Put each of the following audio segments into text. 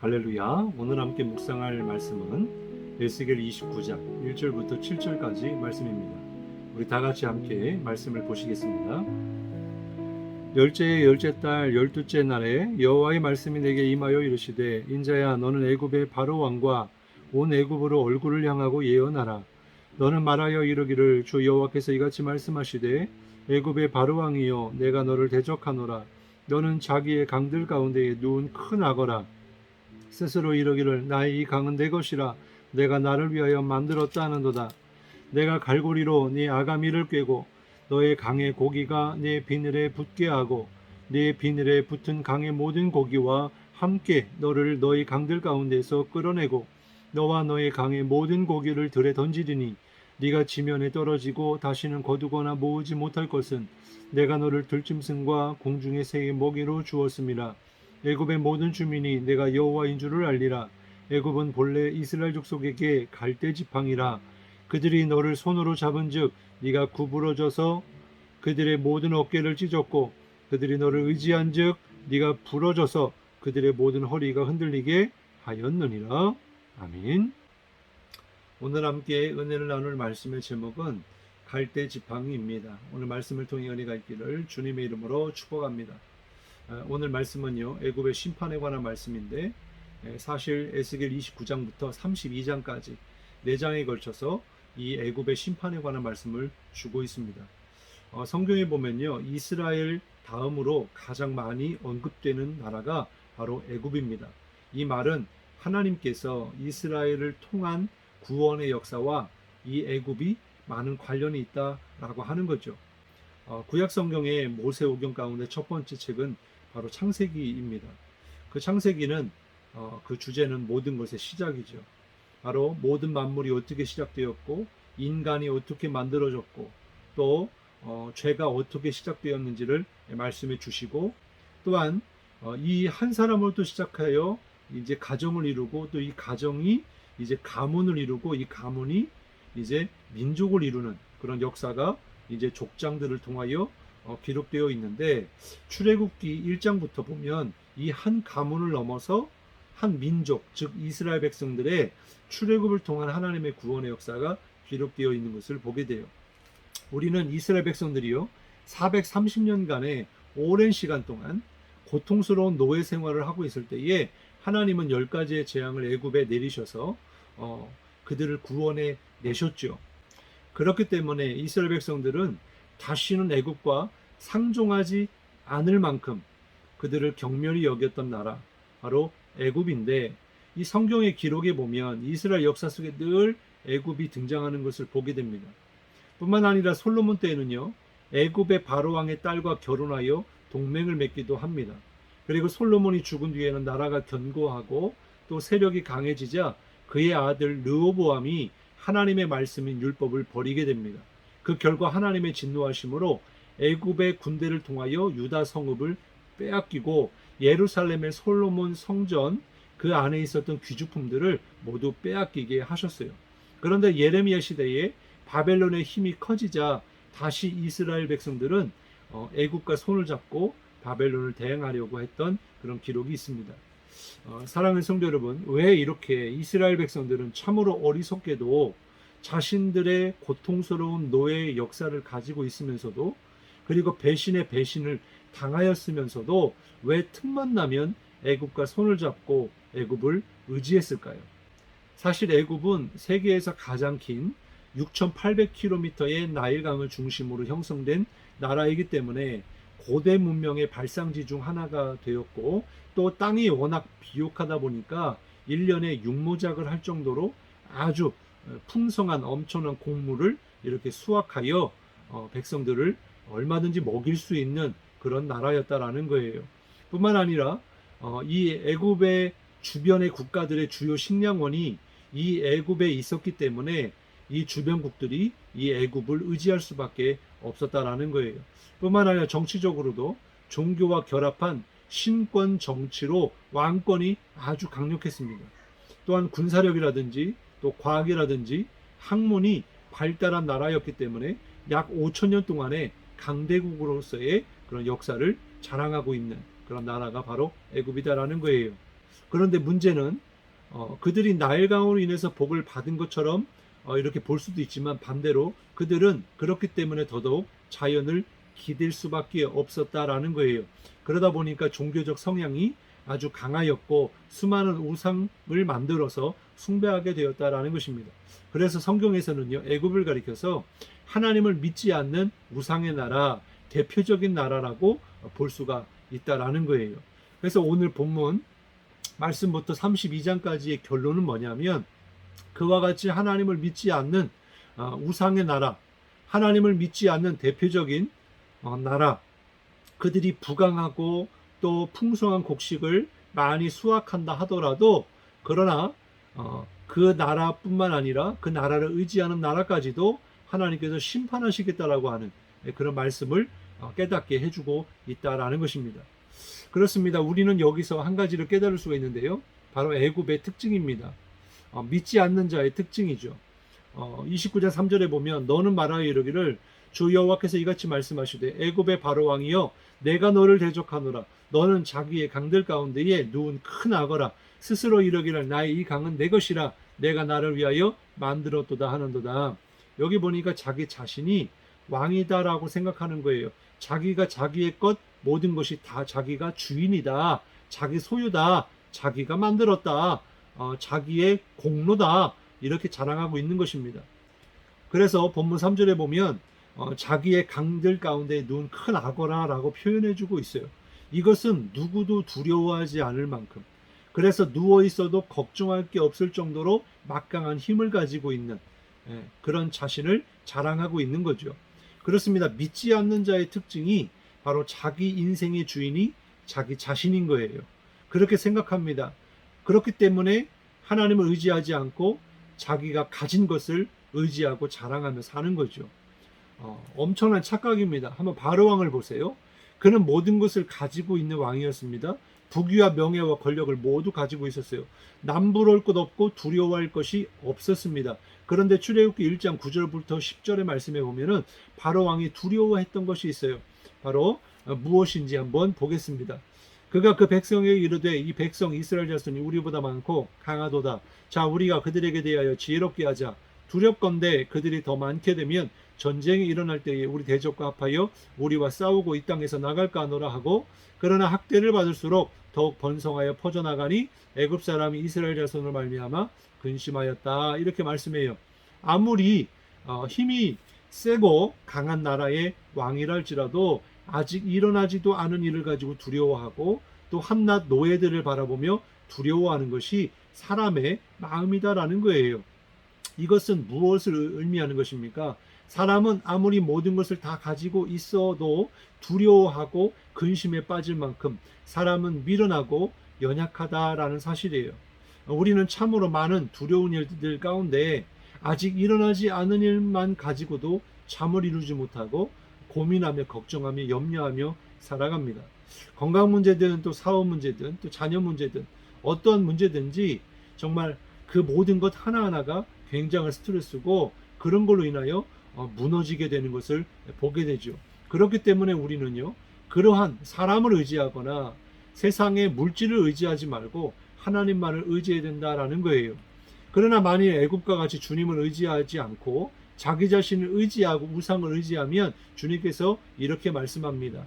할렐루야. 오늘 함께 묵상할 말씀은 에스겔 29장 1절부터 7절까지 말씀입니다. 우리 다 같이 함께 말씀을 보시겠습니다. 열째의 열째 달 열두째 날에 여호와의 말씀이 내게 임하여 이르시되, 인자야, 너는 애굽의 바로 왕과 온 애굽으로 얼굴을 향하고 예언하라. 너는 말하여 이르기를, 주 여호와께서 이같이 말씀하시되, 애굽의 바로 왕이여, 내가 너를 대적하노라. 너는 자기의 강들 가운데에 누운 큰 악어라. 스스로 이르기를, 나의 이 강은 내 것이라, 내가 나를 위하여 만들었다 하는도다. 내가 갈고리로 네 아가미를 꿰고 너의 강의 고기가 네 비늘에 붙게 하고 네 비늘에 붙은 강의 모든 고기와 함께 너를 너희 강들 가운데서 끌어내고 너와 너의 강의 모든 고기를 들에 던지리니, 네가 지면에 떨어지고 다시는 거두거나 모으지 못할 것은 내가 너를 들짐승과 공중의 새의 먹이로 주었음이라. 애굽의 모든 주민이 내가 여호와인 줄을 알리라. 애굽은 본래 이스라엘 족속에게 갈대 지팡이라. 그들이 너를 손으로 잡은즉 네가 구부러져서 그들의 모든 어깨를 찢었고, 그들이 너를 의지한즉 네가 부러져서 그들의 모든 허리가 흔들리게 하였느니라. 아멘. 오늘 함께 은혜를 나눌 말씀의 제목은 갈대 지팡이입니다. 오늘 말씀을 통해 은혜가 있기를 주님의 이름으로 축복합니다. 오늘 말씀은요, 애굽의 심판에 관한 말씀인데, 사실 에스겔 29장부터 32장까지 4장에 걸쳐서 이 애굽의 심판에 관한 말씀을 주고 있습니다. 성경에 보면요, 이스라엘 다음으로 가장 많이 언급되는 나라가 바로 애굽입니다. 이 말은 하나님께서 이스라엘을 통한 구원의 역사와 이 애굽이 많은 관련이 있다라고 하는 거죠. 구약 성경의 모세오경 가운데 첫 번째 책은 바로 창세기입니다. 그 창세기는 그 주제는 모든 것의 시작이죠. 바로 모든 만물이 어떻게 시작되었고, 인간이 어떻게 만들어졌고, 또 죄가 어떻게 시작되었는지를 말씀해 주시고, 또한 이 한 사람으로부터 시작하여 이제 가정을 이루고, 또 이 가정이 이제 가문을 이루고, 이 가문이 이제 민족을 이루는 그런 역사가 이제 족장들을 통하여 기록되어 있는데, 출애굽기 1장부터 보면 이 한 가문을 넘어서 한 민족, 즉 이스라엘 백성들의 출애굽을 통한 하나님의 구원의 역사가 기록되어 있는 것을 보게 돼요. 우리는 이스라엘 백성들이요, 430년간의 오랜 시간 동안 고통스러운 노예 생활을 하고 있을 때에 하나님은 10가지의 재앙을 애굽에 내리셔서 그들을 구원해 내셨죠. 그렇기 때문에 이스라엘 백성들은 다시는 애굽과 상종하지 않을 만큼 그들을 경멸히 여겼던 나라, 바로 애굽인데, 이 성경의 기록에 보면 이스라엘 역사 속에 늘 애굽이 등장하는 것을 보게 됩니다. 뿐만 아니라 솔로몬 때에는요, 애굽의 바로 왕의 딸과 결혼하여 동맹을 맺기도 합니다. 그리고 솔로몬이 죽은 뒤에는 나라가 견고하고 또 세력이 강해지자 그의 아들 르호보암이 하나님의 말씀인 율법을 버리게 됩니다. 그 결과 하나님의 진노하심으로 애굽의 군대를 통하여 유다 성읍을 빼앗기고 예루살렘의 솔로몬 성전 그 안에 있었던 귀중품들을 모두 빼앗기게 하셨어요. 그런데 예레미야 시대에 바벨론의 힘이 커지자 다시 이스라엘 백성들은 애굽과 손을 잡고 바벨론을 대항하려고 했던 그런 기록이 있습니다. 사랑하는 성도 여러분, 왜 이렇게 이스라엘 백성들은 참으로 어리석게도 자신들의 고통스러운 노예의 역사를 가지고 있으면서도, 그리고 배신의 배신을 당하였으면서도 왜 틈만 나면 애굽과 손을 잡고 애굽을 의지했을까요? 사실 애굽은 세계에서 가장 긴 6,800km의 나일강을 중심으로 형성된 나라이기 때문에 고대 문명의 발상지 중 하나가 되었고, 또 땅이 워낙 비옥하다 보니까 1년에 육모작을 할 정도로 아주 풍성한 엄청난 곡물을 이렇게 수확하여 백성들을 얼마든지 먹일 수 있는 그런 나라였다라는 거예요. 뿐만 아니라 이 애굽의 주변의 국가들의 주요 식량원이 이 애굽에 있었기 때문에 이 주변국들이 이 애굽을 의지할 수밖에 없었다라는 거예요. 뿐만 아니라 정치적으로도 종교와 결합한 신권 정치로 왕권이 아주 강력했습니다. 또한 군사력이라든지 또 과학이라든지 학문이 발달한 나라였기 때문에 약 5,000년 동안의 강대국으로서의 그런 역사를 자랑하고 있는 그런 나라가 바로 애굽이다라는 거예요. 그런데 문제는 그들이 나일강으로 인해서 복을 받은 것처럼 이렇게 볼 수도 있지만, 반대로 그들은 그렇기 때문에 더더욱 자연을 기댈 수밖에 없었다라는 거예요. 그러다 보니까 종교적 성향이 아주 강하였고 수많은 우상을 만들어서 숭배하게 되었다라는 것입니다. 그래서 성경에서는요, 애굽을 가리켜서 하나님을 믿지 않는 우상의 나라, 대표적인 나라라고 볼 수가 있다라는 거예요. 그래서 오늘 본문 말씀부터 32장까지의 결론은 뭐냐면, 그와 같이 하나님을 믿지 않는 우상의 나라, 하나님을 믿지 않는 대표적인 나라, 그들이 부강하고 또 풍성한 곡식을 많이 수확한다 하더라도, 그러나 그 나라뿐만 아니라 그 나라를 의지하는 나라까지도 하나님께서 심판하시겠다라고 하는 그런 말씀을 깨닫게 해주고 있다라는 것입니다. 그렇습니다. 우리는 여기서 한 가지를 깨달을 수가 있는데요, 바로 애굽의 특징입니다. 믿지 않는 자의 특징이죠. 29장 3절에 보면, 너는 말하여 이르기를 주 여호와께서 이같이 말씀하시되 애굽의 바로 왕이여 내가 너를 대적하노라. 너는 자기의 강들 가운데에 누운 큰 악어라. 스스로 이르기를 나의 이 강은 내 것이라. 내가 나를 위하여 만들었도다 하는도다. 여기 보니까 자기 자신이 왕이다라고 생각하는 거예요. 자기가 자기의 것, 모든 것이 다 자기가 주인이다, 자기 소유다, 자기가 만들었다, 자기의 공로다, 이렇게 자랑하고 있는 것입니다. 그래서 본문 3절에 보면 자기의 강들 가운데 누운 큰 악어라라고 표현해주고 있어요. 이것은 누구도 두려워하지 않을 만큼, 그래서 누워 있어도 걱정할 게 없을 정도로 막강한 힘을 가지고 있는 그런 자신을 자랑하고 있는 거죠. 그렇습니다. 믿지 않는 자의 특징이 바로 자기 인생의 주인이 자기 자신인 거예요. 그렇게 생각합니다. 그렇기 때문에 하나님을 의지하지 않고 자기가 가진 것을 의지하고 자랑하며 사는 거죠. 엄청난 착각입니다. 한번 바로 왕을 보세요. 그는 모든 것을 가지고 있는 왕이었습니다. 부귀와 명예와 권력을 모두 가지고 있었어요. 남부러울 것 없고 두려워할 것이 없었습니다. 그런데 출애굽기 1장 9절부터 10절의 말씀에 보면은 바로 왕이 두려워했던 것이 있어요. 바로 무엇인지 한번 보겠습니다. 그가 그 백성에게 이르되 이 백성 이스라엘 자손이 우리보다 많고 강하도다. 자, 우리가 그들에게 대하여 지혜롭게 하자. 두렵건대 그들이 더 많게 되면 전쟁이 일어날 때에 우리 대적과 합하여 우리와 싸우고 이 땅에서 나갈까 하노라 하고, 그러나 학대를 받을수록 더욱 번성하여 퍼져나가니 애굽 사람이 이스라엘 자손을 말미암아 근심하였다. 이렇게 말씀해요. 아무리 힘이 세고 강한 나라의 왕이랄지라도 아직 일어나지도 않은 일을 가지고 두려워하고, 또 한낱 노예들을 바라보며 두려워하는 것이 사람의 마음이다라는 거예요. 이것은 무엇을 의미하는 것입니까? 사람은 아무리 모든 것을 다 가지고 있어도 두려워하고 근심에 빠질 만큼 사람은 미련하고 연약하다라는 사실이에요. 우리는 참으로 많은 두려운 일들 가운데 아직 일어나지 않은 일만 가지고도 잠을 이루지 못하고 고민하며 걱정하며 염려하며 살아갑니다. 건강 문제든 또 사업 문제든 또 자녀 문제든 어떠한 문제든지 정말 그 모든 것 하나하나가 굉장한 스트레스고, 그런 걸로 인하여 무너지게 되는 것을 보게 되죠. 그렇기 때문에 우리는요, 그러한 사람을 의지하거나 세상의 물질을 의지하지 말고 하나님만을 의지해야 된다라는 거예요. 그러나 만일 애굽과 같이 주님을 의지하지 않고 자기 자신을 의지하고 우상을 의지하면 주님께서 이렇게 말씀합니다.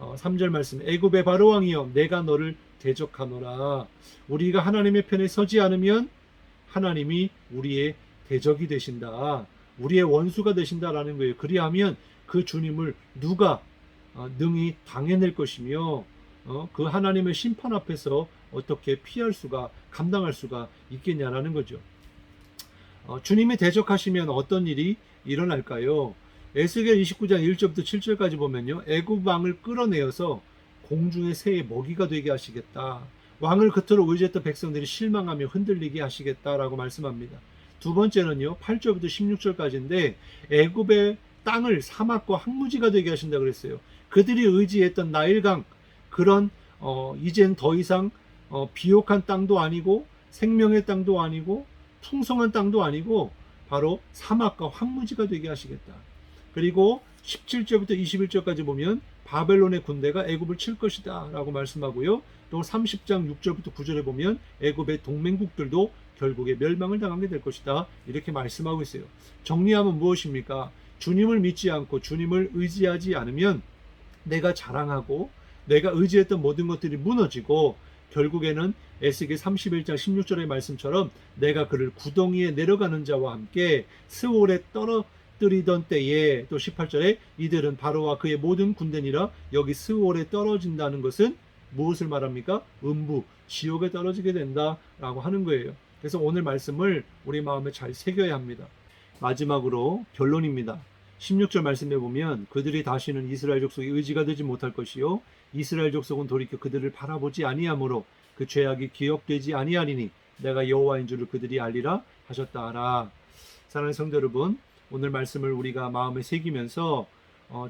3절 말씀, 애굽의 바로 왕이여 내가 너를 대적하노라. 우리가 하나님의 편에 서지 않으면 하나님이 우리의 대적이 되신다, 우리의 원수가 되신다라는 거예요. 그리하면 그 주님을 누가 능히 당해낼 것이며 그 하나님의 심판 앞에서 어떻게 피할 수가, 감당할 수가 있겠냐라는 거죠. 주님이 대적하시면 어떤 일이 일어날까요? 에스겔 29장 1절부터 7절까지 보면요, 애굽 왕을 끌어내어서 공중의 새의 먹이가 되게 하시겠다, 왕을 그토록 의지했던 백성들이 실망하며 흔들리게 하시겠다라고 말씀합니다. 두 번째는요, 8절부터 16절까지인데 애굽의 땅을 사막과 황무지가 되게 하신다 그랬어요. 그들이 의지했던 나일강, 그런 이젠 더 이상 비옥한 땅도 아니고 생명의 땅도 아니고 풍성한 땅도 아니고 바로 사막과 황무지가 되게 하시겠다. 그리고 17절부터 21절까지 보면 바벨론의 군대가 애굽을 칠 것이다 라고 말씀하고요, 또 30장 6절부터 9절에 보면 애굽의 동맹국들도 결국에 멸망을 당하게 될 것이다. 이렇게 말씀하고 있어요. 정리하면 무엇입니까? 주님을 믿지 않고 주님을 의지하지 않으면 내가 자랑하고 내가 의지했던 모든 것들이 무너지고 결국에는 에스겔 31장 16절의 말씀처럼 내가 그를 구덩이에 내려가는 자와 함께 스올에 떨어뜨리던 때에, 또 18절에 이들은 바로와 그의 모든 군대니라. 여기 스올에 떨어진다는 것은 무엇을 말합니까? 음부, 지옥에 떨어지게 된다라고 하는 거예요. 그래서 오늘 말씀을 우리 마음에 잘 새겨야 합니다. 마지막으로 결론입니다. 16절 말씀에 보면 그들이 다시는 이스라엘 족속의 의지가 되지 못할 것이요 이스라엘 족속은 돌이켜 그들을 바라보지 아니하므로 그 죄악이 기억되지 아니하리니 내가 여호와인 줄을 그들이 알리라 하셨다 하라. 사랑하는 성도 여러분, 오늘 말씀을 우리가 마음에 새기면서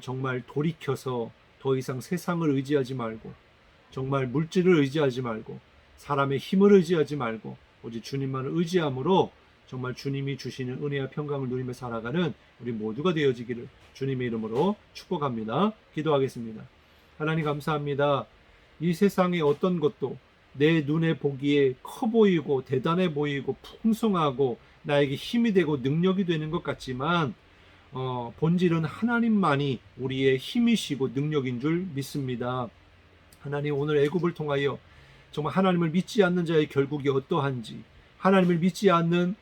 정말 돌이켜서 더 이상 세상을 의지하지 말고 정말 물질을 의지하지 말고 사람의 힘을 의지하지 말고 오직 주님만을 의지함으로 정말 주님이 주시는 은혜와 평강을 누리며 살아가는 우리 모두가 되어지기를 주님의 이름으로 축복합니다. 기도하겠습니다. 하나님 감사합니다. 이 세상의 어떤 것도 내 눈에 보기에 커 보이고 대단해 보이고 풍성하고 나에게 힘이 되고 능력이 되는 것 같지만 본질은 하나님만이 우리의 힘이시고 능력인 줄 믿습니다. 하나님, 오늘 애굽을 통하여 정말 하나님을 믿지 않는 자의 결국이 어떠한지, 하나님을 믿지 않는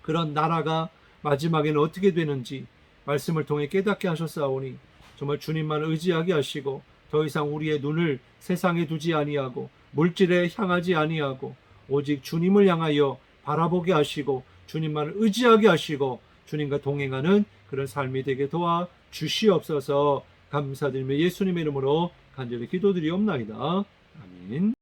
그런 나라가 마지막에는 어떻게 되는지 말씀을 통해 깨닫게 하셨사오니 정말 주님만 의지하게 하시고 더 이상 우리의 눈을 세상에 두지 아니하고 물질에 향하지 아니하고 오직 주님을 향하여 바라보게 하시고 주님만 의지하게 하시고 주님과 동행하는 그런 삶이 되게 도와 주시옵소서. 감사드리며 예수님의 이름으로 간절히 기도드리옵나이다. 아멘.